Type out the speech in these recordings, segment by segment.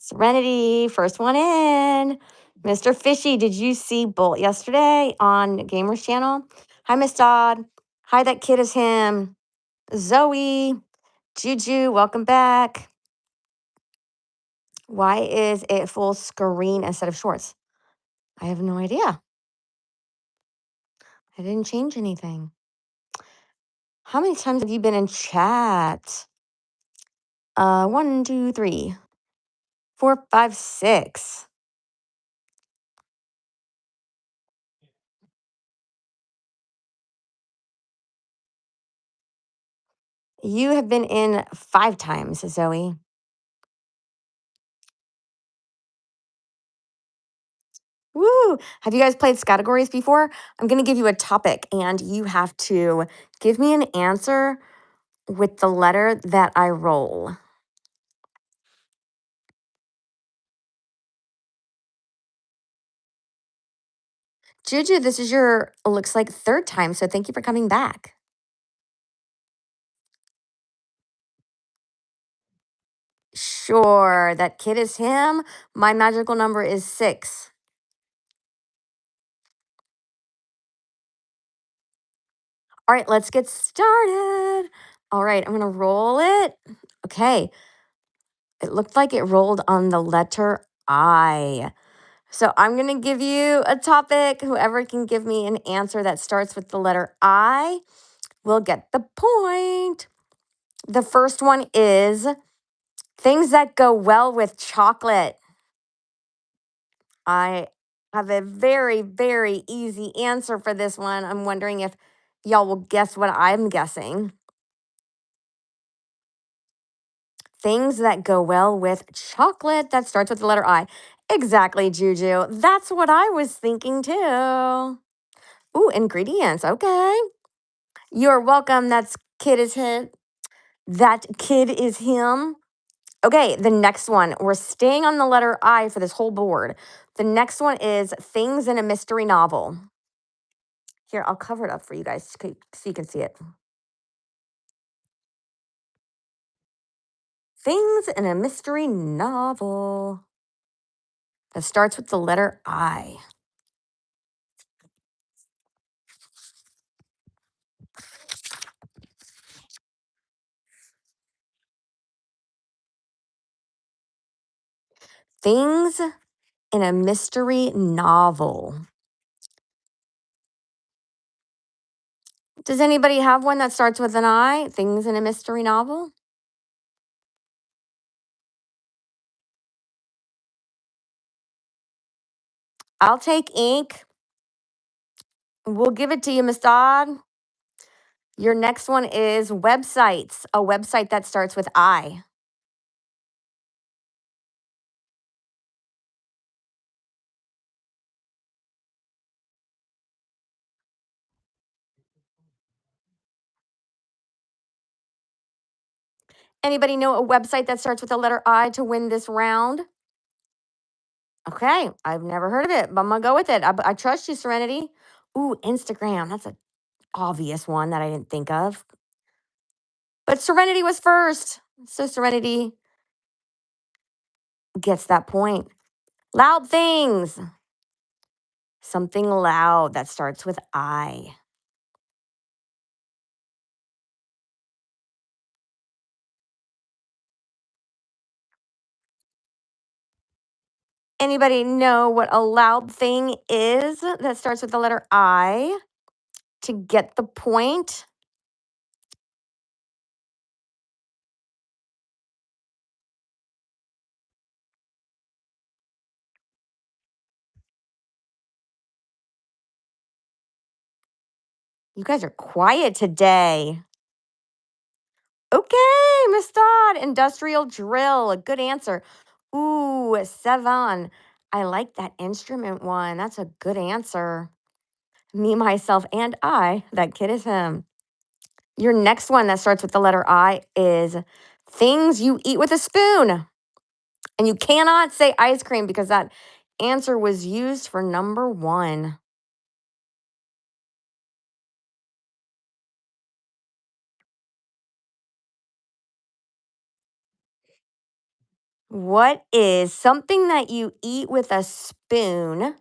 Serenity, first one in. Mr. Fishy, did you see Bolt yesterday on Gamers Channel? Hi, Miss Dodd. Hi, that kid is him. Zoe, Juju, welcome back. Why is it full screen instead of shorts? I have no idea. I didn't change anything. How many times have you been in chat? 1, 2, 3, 4, 5, 6. You have been in 5 times, Zoe. Woo! Have you guys played categories before? I'm going to give you a topic and you have to give me an answer with the letter that I roll. Juju, this is your, looks like 3rd time, so thank you for coming back. Sure, that kid is him. My magical number is 6. All right, let's get started. All right, I'm going to roll it. Okay. It looked like it rolled on the letter I. So I'm going to give you a topic. Whoever can give me an answer that starts with the letter I will get the point. The first one is things that go well with chocolate. I have a very, very easy answer for this one. I'm wondering if y'all will guess what I'm guessing. Things that go well with chocolate that starts with the letter I. Exactly, Juju. That's what I was thinking too. Ooh, ingredients. Okay. You're welcome. Kid is him. That kid is him. Okay, the next one. We're staying on the letter I for this whole board. The next one is things in a mystery novel. Here, I'll cover it up for you guys so you can see it. Things in a mystery novel that starts with the letter I. Things in a mystery novel. Does anybody have one that starts with an I? Things in a mystery novel? I'll take ink. We'll give it to you, Miss Dodd. Your next one is websites, a website that starts with I. Anybody know a website that starts with the letter I to win this round? Okay, I've never heard of it, but I'm gonna go with it. I trust you, Serenity. Ooh, Instagram. That's an obvious one that I didn't think of. But Serenity was first. So Serenity gets that point. Loud things. Something loud that starts with I. Anybody know what a loud thing is that starts with the letter I to get the point? You guys are quiet today. Okay, Miss Dodd, industrial drill. A good answer. Ooh, Sevan. I like that instrument one. That's a good answer. Me, myself, and I. That kid is him. Your next one that starts with the letter I is things you eat with a spoon. And you cannot say ice cream because that answer was used for number 1. What is something that you eat with a spoon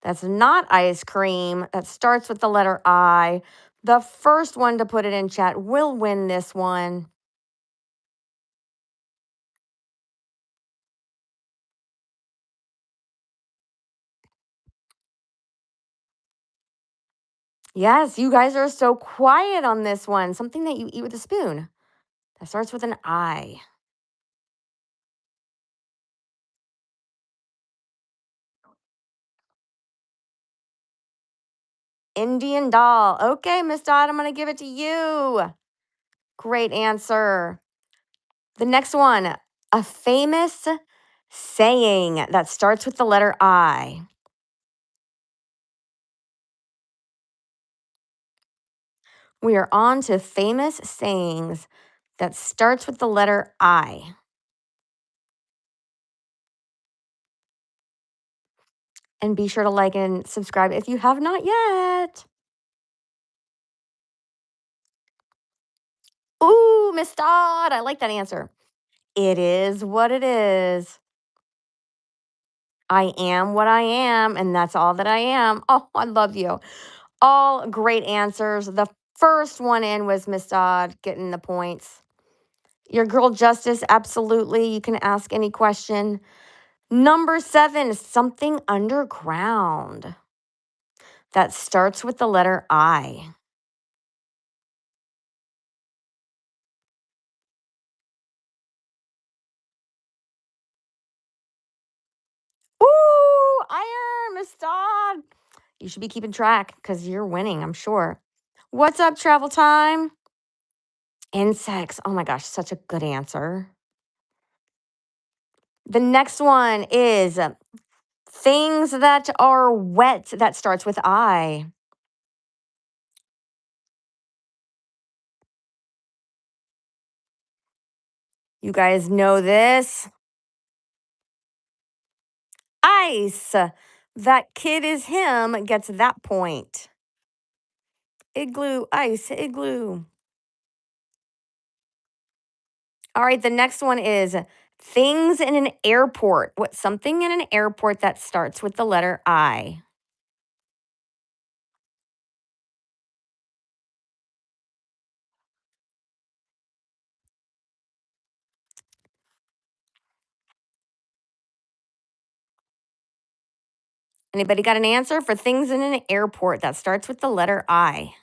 that's not ice cream that starts with the letter I? The first one to put it in chat will win this one. Yes, you guys are so quiet on this one. Something that you eat with a spoon that starts with an I. Indian doll. Okay, Miss Dodd, I'm going to give it to you. Great answer. The next one, a famous saying that starts with the letter I. We are on to famous sayings that starts with the letter I. And be sure to like and subscribe if you have not yet. Ooh, Miss Dodd, I like that answer. It is what it is. I am what I am, and that's all that I am. Oh, I love you. All great answers. The first one in was Miss Dodd getting the points. Your girl Justice, absolutely. You can ask any question. Number 7, something underground that starts with the letter I. Ooh, iron, Miss Dodd. You should be keeping track because you're winning, I'm sure. What's up, travel time? Insects. Oh my gosh, such a good answer. The next one is things that are wet that starts with I. You guys know this. Ice. That kid is him gets that point. Igloo, ice, igloo. All right, the next one is things in an airport. What something in an airport that starts with the letter I? Anybody got an answer for things in an airport that starts with the letter I?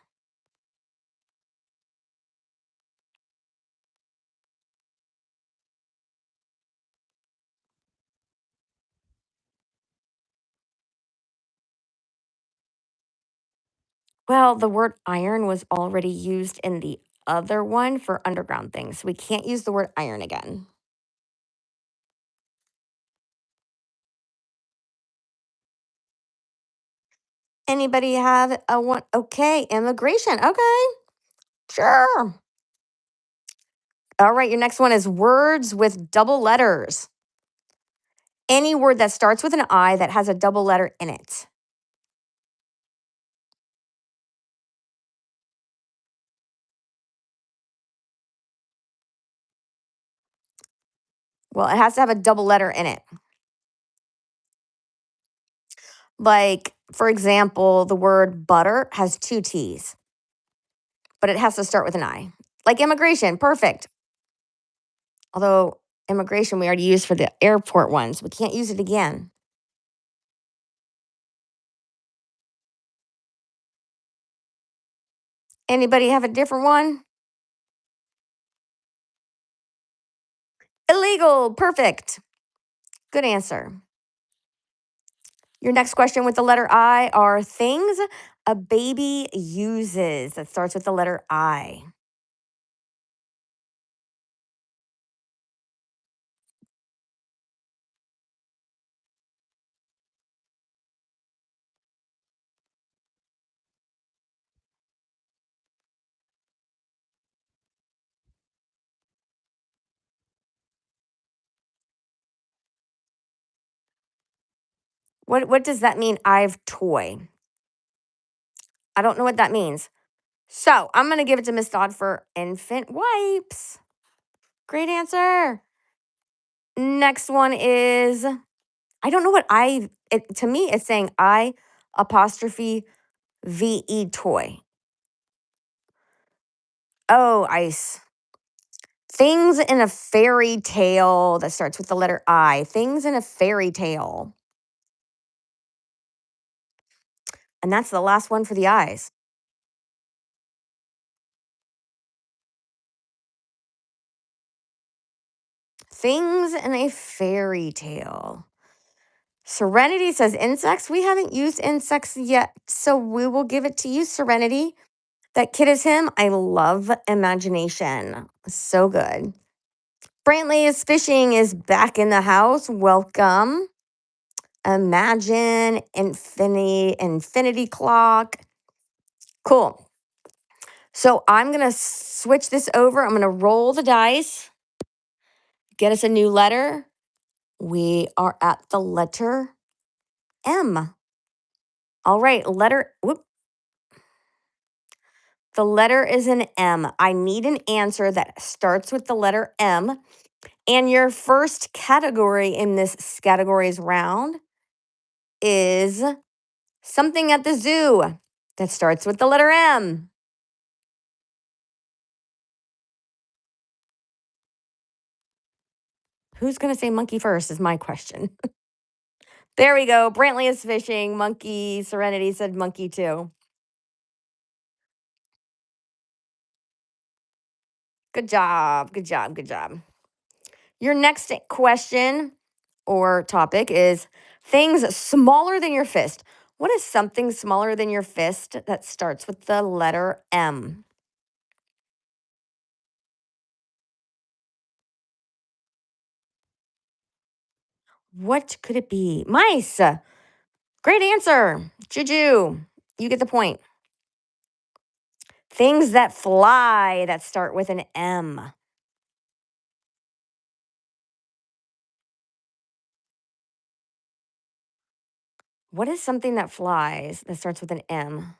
Well, the word iron was already used in the other one for underground things. We can't use the word iron again. Anybody have a one? Okay, immigration. Okay, sure. All right, your next one is words with double letters. Any word that starts with an I that has a double letter in it. Well, it has to have a double letter in it. Like, for example, the word butter has two T's, but it has to start with an I. Like immigration, perfect. Although immigration we already used for the airport ones, we can't use it again. Anybody have a different one? Illegal, perfect. Good answer. Your next question with the letter I are things a baby uses that starts with the letter I. What does that mean? I've toy. I don't know what that means. So I'm gonna give it to Miss Dodd for infant wipes. Great answer. Next one is I don't know what to me, it's saying I apostrophe VE toy. Oh, ice. Things in a fairy tale that starts with the letter I. Things in a fairy tale. And that's the last one for the eyes. Things in a fairy tale. Serenity says insects. We haven't used insects yet, so we will give it to you, Serenity. That kid is him. I love imagination. So good. Brantley is fishing is back in the house. Welcome. Imagine infinity clock. Cool. So I'm going to switch this over. I'm going to roll the dice, get us a new letter. We are at the letter M. All right, the letter is an M. I need an answer that starts with the letter M. And your first category in this categories round is something at the zoo that starts with the letter M. Who's going to say monkey first is my question. There we go. Brantley is fishing. Monkey. Serenity said monkey too. Good job. Good job. Good job. Your next question or topic is things smaller than your fist. What is something smaller than your fist that starts with the letter M? What could it be? Mice. Great answer. Juju. You get the point. Things that fly that start with an M. What is something that flies that starts with an M?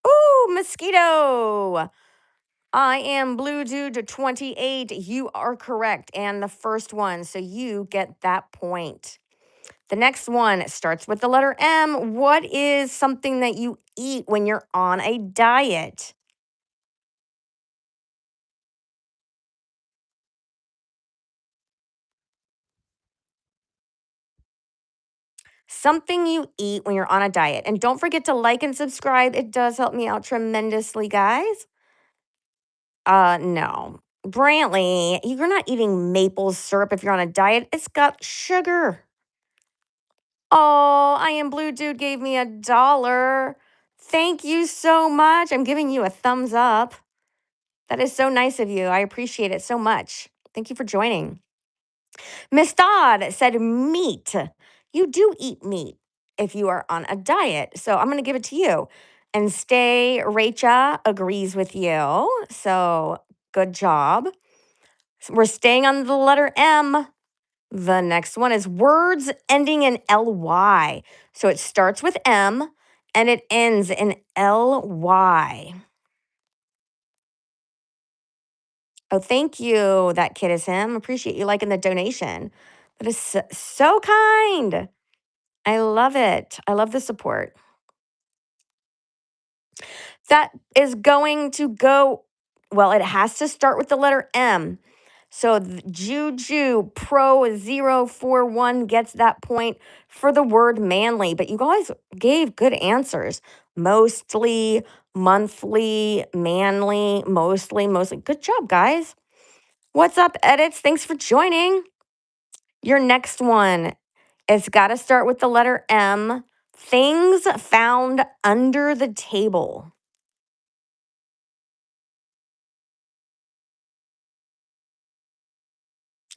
Ooh, mosquito. I am Blue Dude 28. You are correct. And the first one. So you get that point. The next one starts with the letter M. What is something that you eat when you're on a diet? Something you eat when you're on a diet. And don't forget to like and subscribe. It does help me out tremendously, guys. No. Brantley, you're not eating maple syrup if you're on a diet. It's got sugar. Oh, I am Blue Dude gave me $1. Thank you so much. I'm giving you a thumbs up. That is so nice of you. I appreciate it so much. Thank you for joining. Miss Dodd said meat. You do eat meat if you are on a diet. So I'm going to give it to you. And Stay Rachel agrees with you. So good job. We're staying on the letter M. The next one is words ending in ly. So it starts with M and it ends in ly. Oh, thank you. That kid is him. Appreciate you liking the donation. That is so kind. I love it. I love the support. That is going to go, well, it has to start with the letter M. So Juju Pro 041 gets that point for the word manly. But you guys gave good answers. Mostly, monthly, manly, mostly. Good job, guys. What's up, edits? Thanks for joining. Your next one, it's got to start with the letter M. Things found under the table.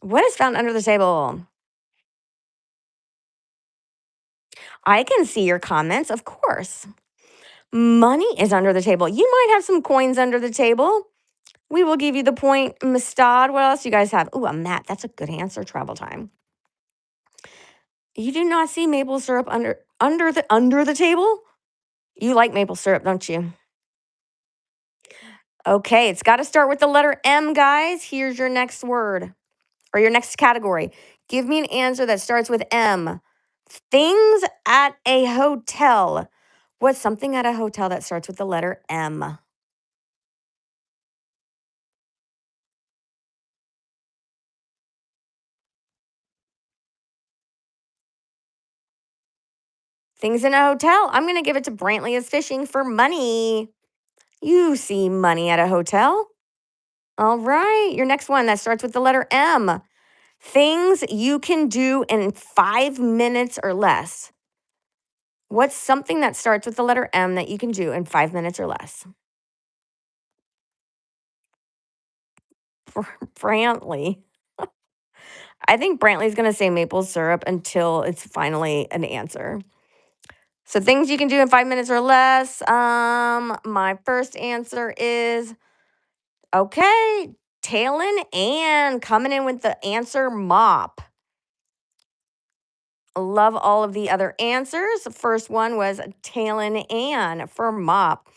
What is found under the table? I can see your comments, of course. Money is under the table. You might have some coins under the table. We will give you the point, Mustad. What else you guys have? Ooh, a mat. That's a good answer. Travel time. You do not see maple syrup under the table? You like maple syrup, don't you? Okay, it's got to start with the letter M, guys. Here's your next word. Or your next category. Give me an answer that starts with M. Things at a hotel. What's something at a hotel that starts with the letter M? Things in a hotel. I'm going to give it to Brantley is fishing for money. You see money at a hotel. All right. Your next one that starts with the letter M. Things you can do in 5 minutes or less. What's something that starts with the letter M that you can do in 5 minutes or less? Brantley. I think Brantley's going to say maple syrup until it's finally an answer. So things you can do in 5 minutes or less. My first answer is okay. Talon and coming in with the answer mop. Love all of the other answers. The first one was Talon and for mop.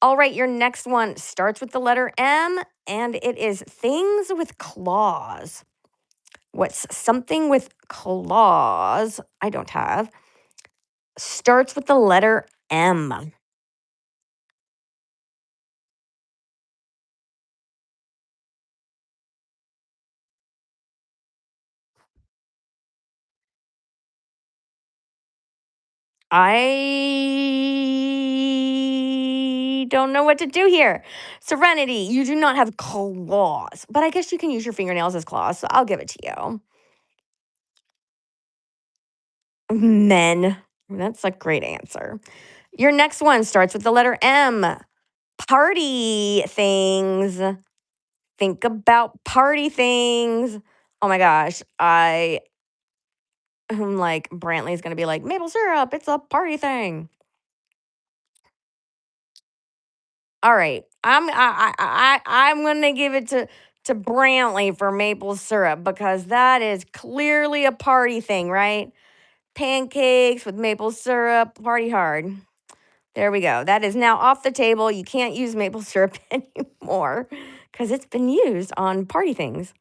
All right, your next one starts with the letter M and it is things with claws. What's something with claws? I don't have. Starts with the letter M. I don't know what to do here. Serenity, you do not have claws, but I guess you can use your fingernails as claws, so I'll give it to you. Men. That's a great answer. Your next one starts with the letter M. Party things. Think about party things. Oh my gosh. I'm like, Brantley's going to be like, maple syrup, it's a party thing. All right. I'm going to give it to Brantley for maple syrup because that is clearly a party thing, right? Pancakes with maple syrup, party hard. There we go. That is now off the table. You can't use maple syrup anymore because it's been used on party things.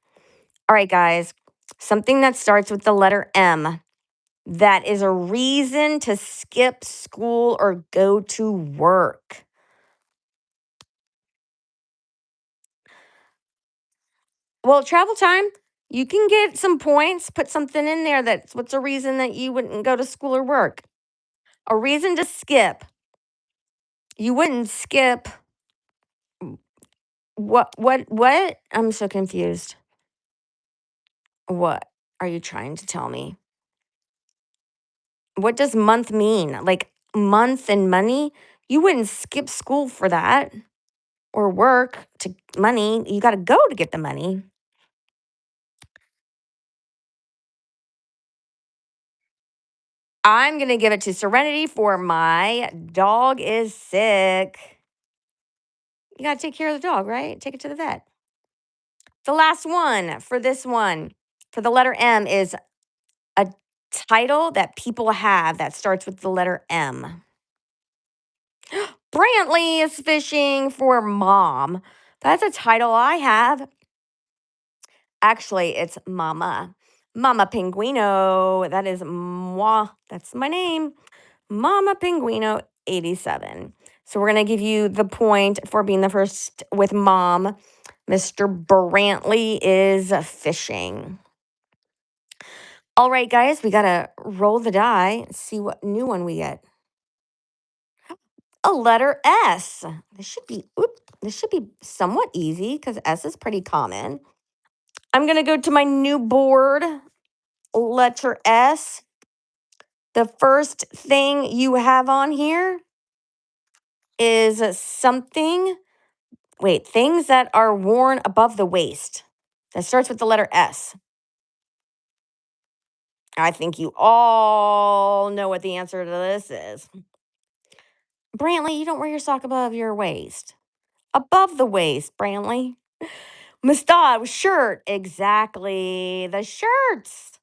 All right, guys. Something that starts with the letter M. That is a reason to skip school or go to work. Well, travel time, you can get some points. Put something in there that's what's a reason that you wouldn't go to school or work. A reason to skip. You wouldn't skip what? I'm so confused. What are you trying to tell me? What does month mean? Like month and money? You wouldn't skip school for that or work to money. You got to go to get the money. I'm going to give it to Serenity for my dog is sick. You got to take care of the dog, right? Take it to the vet. The last one for this one, for the letter M, is a title that people have that starts with the letter M. Brantley is fishing for mom. That's a title I have. Actually, it's Mama. Mama Penguino. That is moi. That's my name. MamaPenguino87. So we're going to give you the point for being the first with mom. Mr. Brantley is fishing. All right, guys, we got to roll the die and see what new one we get. A letter S. This should be somewhat easy because S is pretty common. I'm going to go to my new board. Letter S. The first thing you have on here is something. Wait, things that are worn above the waist. That starts with the letter S. I think you all know what the answer to this is. Brantley, you don't wear your sock above your waist. Above the waist, Brantley. Mustad, shirt. Exactly. The shirts.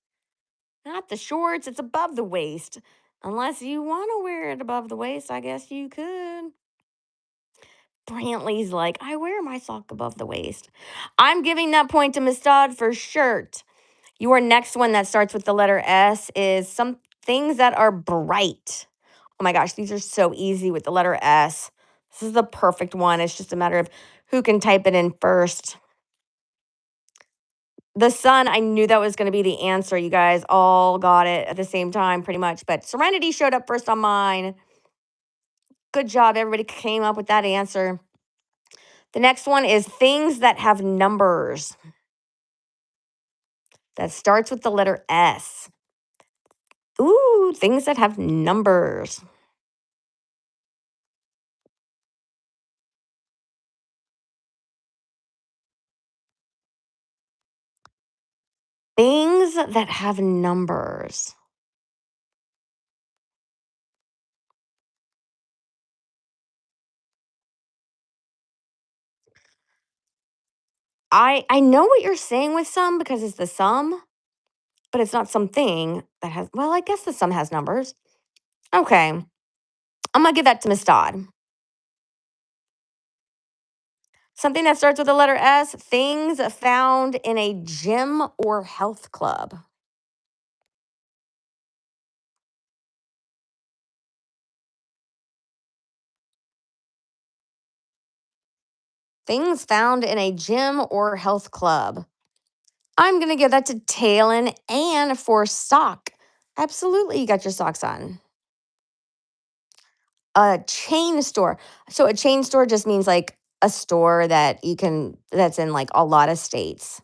Not the shorts. It's above the waist. Unless you want to wear it above the waist, I guess you could. Brantley's like, I wear my sock above the waist. I'm giving that point to Miss Dodd for shirt. Your next one that starts with the letter S is some things that are bright. Oh my gosh, these are so easy with the letter S. This is the perfect one. It's just a matter of who can type it in first. The sun, I knew that was going to be the answer. You guys all got it at the same time, pretty much. But Serenity showed up first on mine. Good job. Everybody came up with that answer. The next one is things that have numbers. That starts with the letter S. Ooh, things that have numbers. Things that have numbers. I know what you're saying with some because it's the sum, but it's not something that has well, I guess the sum has numbers. Okay. I'm gonna give that to Miss Dodd. Something that starts with the letter S, things found in a gym or health club. Things found in a gym or health club. I'm going to give that to Talon and for sock. Absolutely, you got your socks on. A chain store. So a chain store just means like a store that you can, that's in like a lot of states.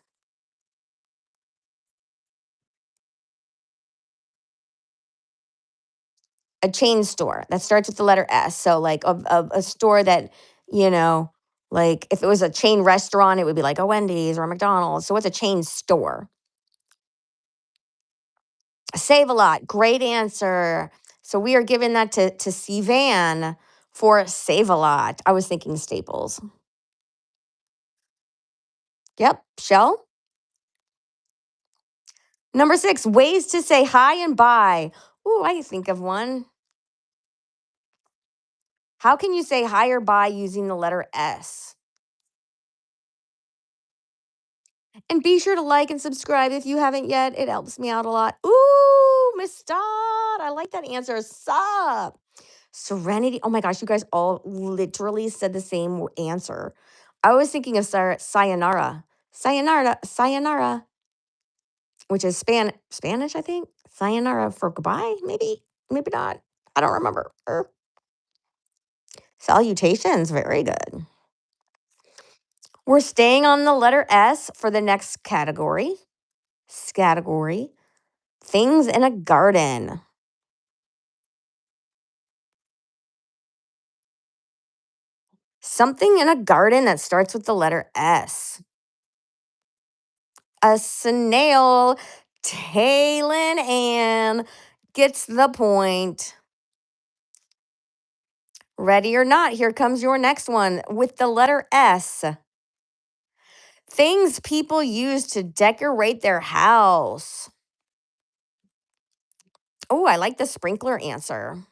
A chain store that starts with the letter S. So like a store that, you know, like if it was a chain restaurant, it would be like a Wendy's or a McDonald's. So what's a chain store? Save a lot. Great answer. So we are giving that to Sivan for save a lot. I was thinking Staples. Yep. Shell. Number 6, ways to say hi and bye. Ooh, I can think of one. How can you say hi or bye using the letter S? And be sure to like and subscribe if you haven't yet. It helps me out a lot. Ooh, Miss Dodd. I like that answer. Sup? Serenity. Oh my gosh, you guys all literally said the same answer. I was thinking of sayonara. Sayonara. Sayonara, which is Spanish, I think. Sayonara for goodbye, maybe. Maybe not. I don't remember. Salutations. Very good. We're staying on the letter S for the next category. Category. Things in a garden. Something in a garden that starts with the letter S. A snail. Taylin Ann gets the point. Ready or not, here comes your next one with the letter S. Things people use to decorate their house. Oh, I like the sprinkler answer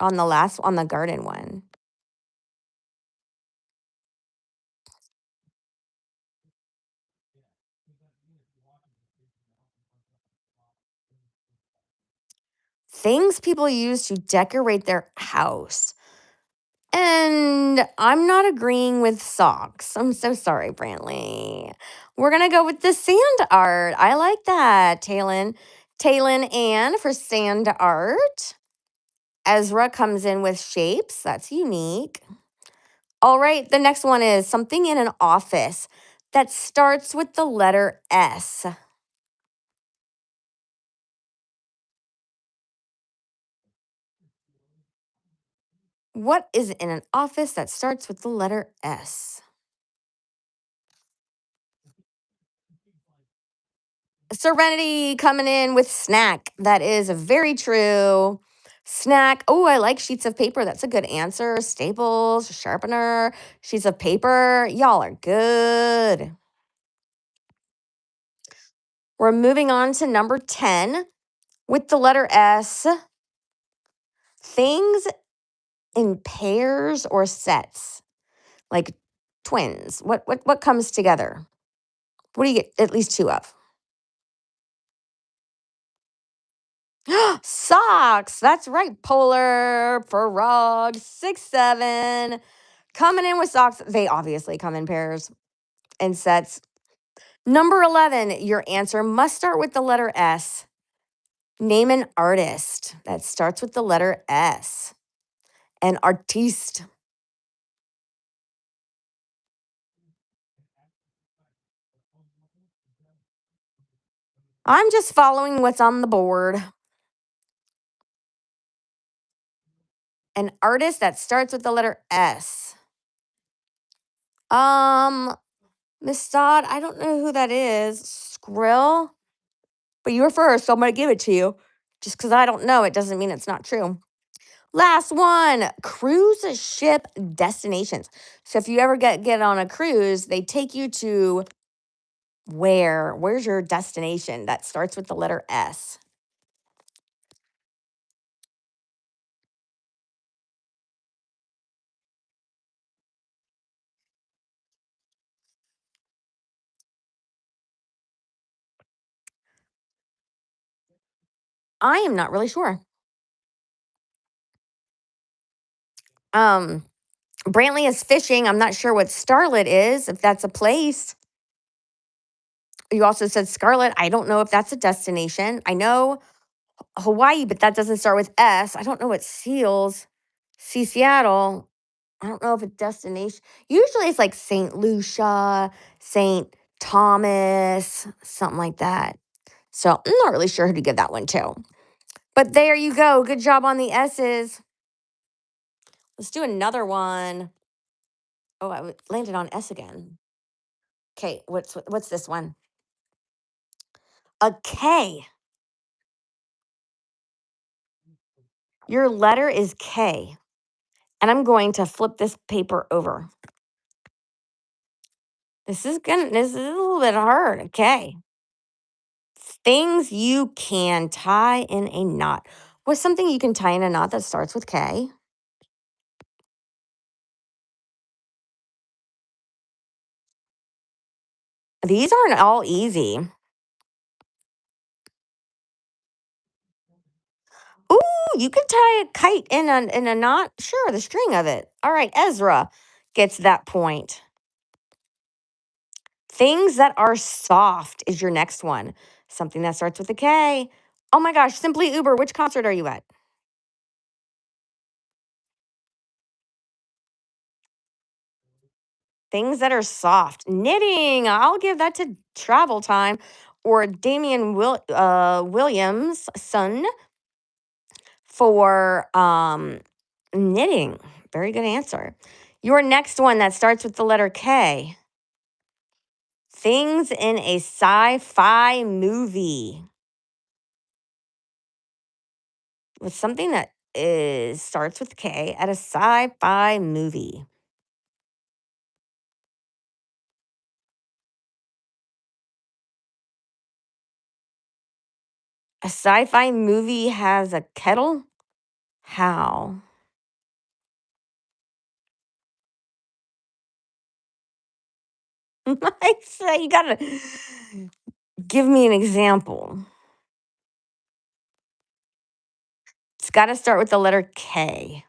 on on the garden one. Things people use to decorate their house. And I'm not agreeing with socks. I'm so sorry, Brantley. We're going to go with the sand art. I like that, Talon. Talon Ann for sand art. Ezra comes in with shapes. That's unique. All right, the next one is something in an office that starts with the letter S. What is in an office that starts with the letter S? Serenity coming in with snack. That is very true. Snack. Oh, I like sheets of paper. That's a good answer. Staples, sharpener, sheets of paper. Y'all are good. We're moving on to number 10 with the letter S. Things in pairs or sets. like twins. What comes together? What do you get at least two of? Socks. That's right. Polar Frog 6'7". Coming in with socks. They obviously come in pairs and sets. Number 11, your answer must start with the letter S. Name an artist that starts with the letter S. An artiste. I'm just following what's on the board. An artist that starts with the letter S. Um, Miss Dodd, I don't know who that is. Skrill? But you were first, so I'm going to give it to you. Just because I don't know, it doesn't mean it's not true. Last one, cruise ship destinations. So if you ever get on a cruise, they take you to where? Where's your destination that starts with the letter S? I am not really sure. Um, Brantley is fishing. I'm not sure what Starlet is, if that's a place. You also said Scarlet. I don't know if that's a destination. I know Hawaii, but that doesn't start with S. I don't know what seals. See Seattle. I don't know if it's destination. Usually it's like St. Lucia, St. Thomas, something like that. So I'm not really sure who to give that one to. But there you go. Good job on the S's. Let's do another one. Oh, landed on S again. Okay, what's this one? A K. Your letter is K. And I'm going to flip this paper over. This is a little bit hard. Okay. Things you can tie in a knot. What's something you can tie in a knot that starts with K? These aren't all easy. Ooh, you can tie a kite in a knot. Sure, the string of it. All right, Ezra gets that point. Things that are soft is your next one. Something that starts with a K. Oh my gosh, Simply Uber. Which concert are you at? Things that are soft. Knitting. I'll give that to Travel Time or Damian Williams' son for knitting. Very good answer. Your next one that starts with the letter K. Things in a sci-fi movie. With something that is starts with K at a sci-fi movie. A sci-fi movie has a kettle? How? I say you gotta give me an example. It's gotta start with the letter K.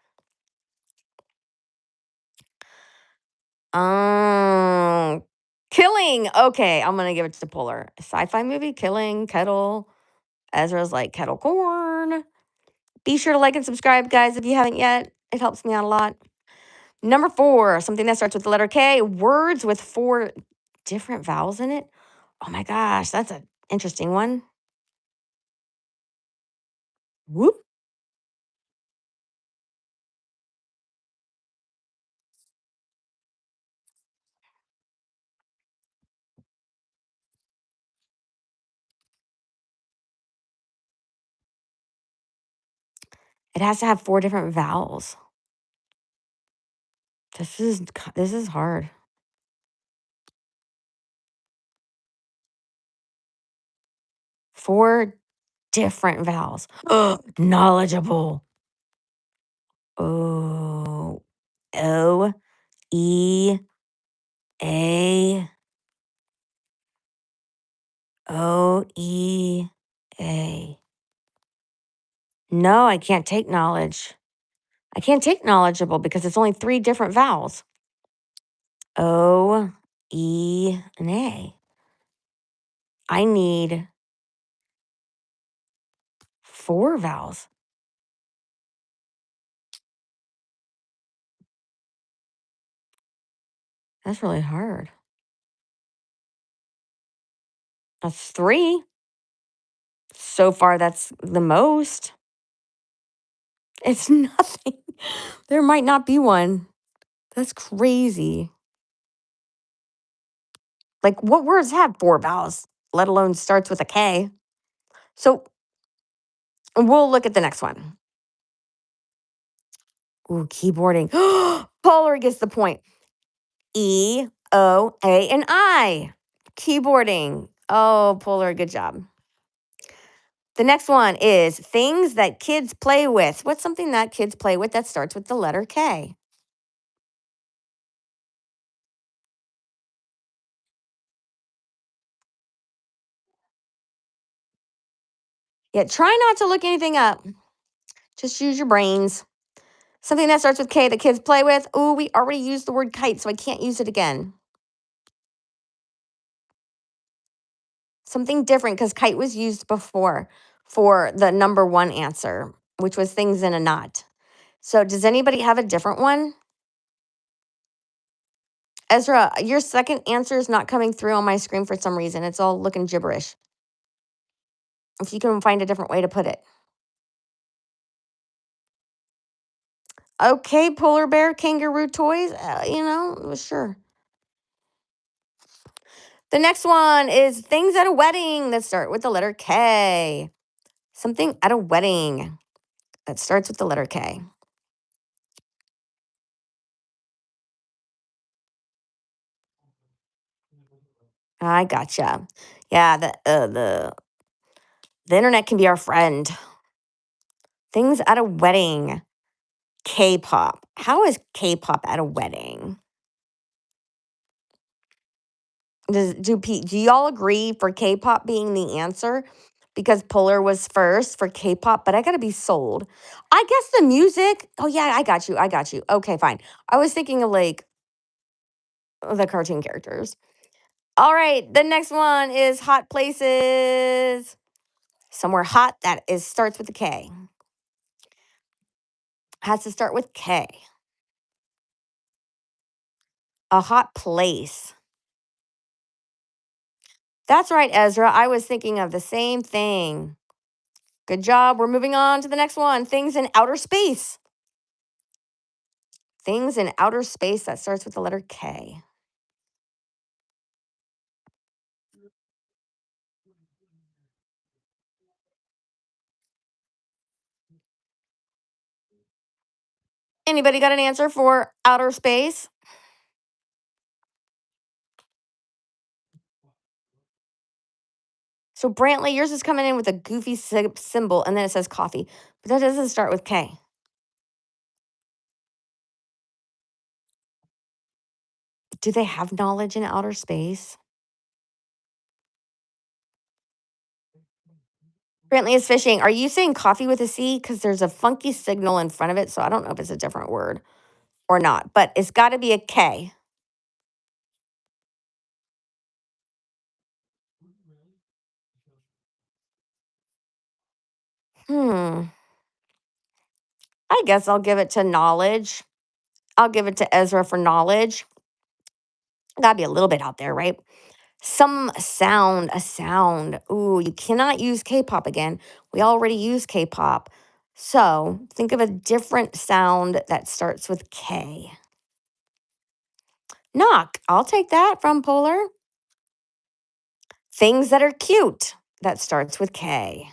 Um, Killing. Okay, I'm gonna give it to Polar. Sci-fi movie, Killing, Kettle. Ezra's like kettle corn. Be sure to like and subscribe, guys, if you haven't yet. It helps me out a lot. Number 4, something that starts with the letter K. Words with 4 different vowels in it. Oh my gosh, that's an interesting one. Whoop. It has to have 4 different vowels. This is hard. 4 different vowels. Knowledgeable. Oh. O E A O E A. No, I can't take knowledge. I can't take knowledgeable because it's only three different vowels. O, E, and A. I need four vowels. That's really hard. That's three. So far, that's the most. It's nothing. There might not be one. That's crazy. Like, what words have four vowels, let alone starts with a K? So we'll look at the next one. Ooh, keyboarding. Polar gets the point. E, O, A, and I. Keyboarding. Oh, Polar, good job. The next one is things that kids play with. What's something that kids play with that starts with the letter K? Yeah, try not to look anything up. Just use your brains. Something that starts with K that kids play with. Ooh, we already used the word kite, so I can't use it again. Something different because kite was used before for the number one answer, which was things in a knot. So, does anybody have a different one? Ezra, your second answer is not coming through on my screen for some reason. It's all looking gibberish. If you can find a different way to put it. Okay, polar bear, kangaroo toys, sure. The next one is things at a wedding that start with the letter K. Something at a wedding that starts with the letter K. I gotcha. Yeah, the internet can be our friend. Things at a wedding. K-pop. How is K-pop at a wedding? Do y'all agree for K-pop being the answer? Because Polar was first for K-pop, but I gotta be sold. I guess the music. Oh yeah, I got you. I got you. Okay, fine. I was thinking of like the cartoon characters. All right, the next one is hot places. Somewhere hot that is starts with a K. Has to start with K. A hot place. That's right, Ezra. I was thinking of the same thing. Good job. We're moving on to the next one. Things in outer space. Things in outer space that starts with the letter K. Anybody got an answer for outer space? So Brantley, yours is coming in with a goofy symbol, and then it says coffee, but that doesn't start with K. Do they have knowledge in outer space? Brantley is fishing. Are you saying coffee with a C? Because there's a funky signal in front of it, so I don't know if it's a different word or not, but it's got to be a K. Hmm. I guess I'll give it to knowledge. I'll give it to Ezra for knowledge. Gotta be a little bit out there, right? Some sound, a sound. Ooh, you cannot use K pop again. We already use K pop. So think of a different sound that starts with K. Knock. I'll take that from Polar. Things that are cute that starts with K.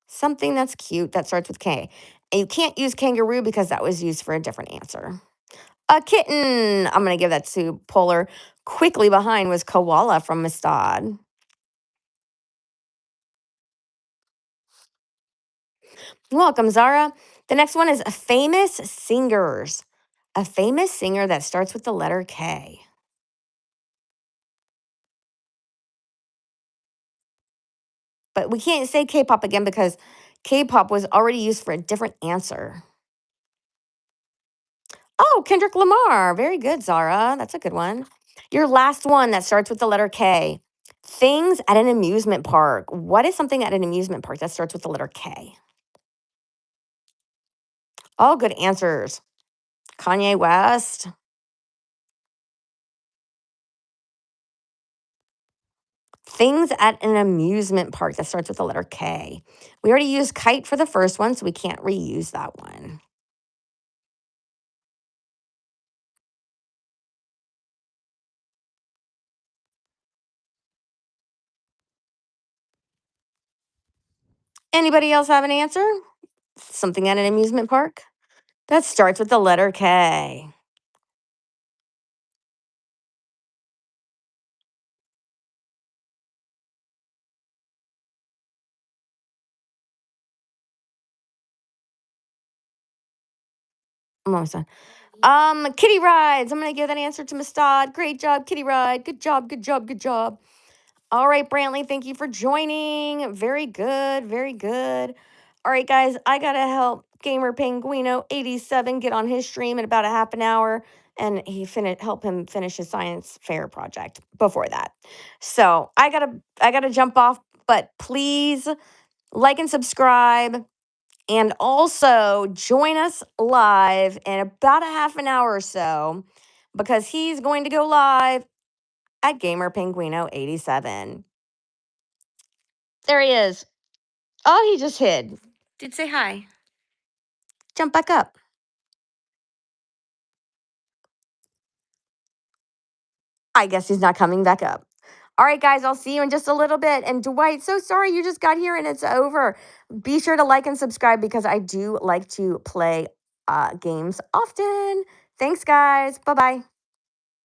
Something that's cute that starts with K. And you can't use kangaroo because that was used for a different answer. A kitten. I'm going to give that to Polar. Quickly behind was koala from Mistad. Welcome, Zara. The next one is famous singers. A famous singer that starts with the letter K. But we can't say K-pop again because K-pop was already used for a different answer. Oh, Kendrick Lamar. Very good, Zara. That's a good one. Your last one that starts with the letter K. Things at an amusement park. What is something at an amusement park that starts with the letter K? All good answers. Kanye West. Things at an amusement park that starts with the letter K. We already used kite for the first one, so we can't reuse that one. Anybody else have an answer? Something at an amusement park that starts with the letter K. I'm almost done. Kitty rides. I'm gonna give that answer to Mustad. Great job, Kitty Ride. Good job, good job, good job. All right, Brantley, thank you for joining. Very good, very good. All right, guys, I gotta help Gamer Penguino87 get on his stream in about a half an hour, and help him finish his science fair project before that. So I gotta jump off, but please like and subscribe. And also join us live in about a half an hour or so because he's going to go live at Gamer Penguino87. There he is. Oh, he just hid. Did say hi. Jump back up. I guess he's not coming back up. All right, guys, I'll see you in just a little bit. And Dwight, so sorry you just got here and it's over. Be sure to like and subscribe because I do like to play games often. Thanks, guys. Bye bye.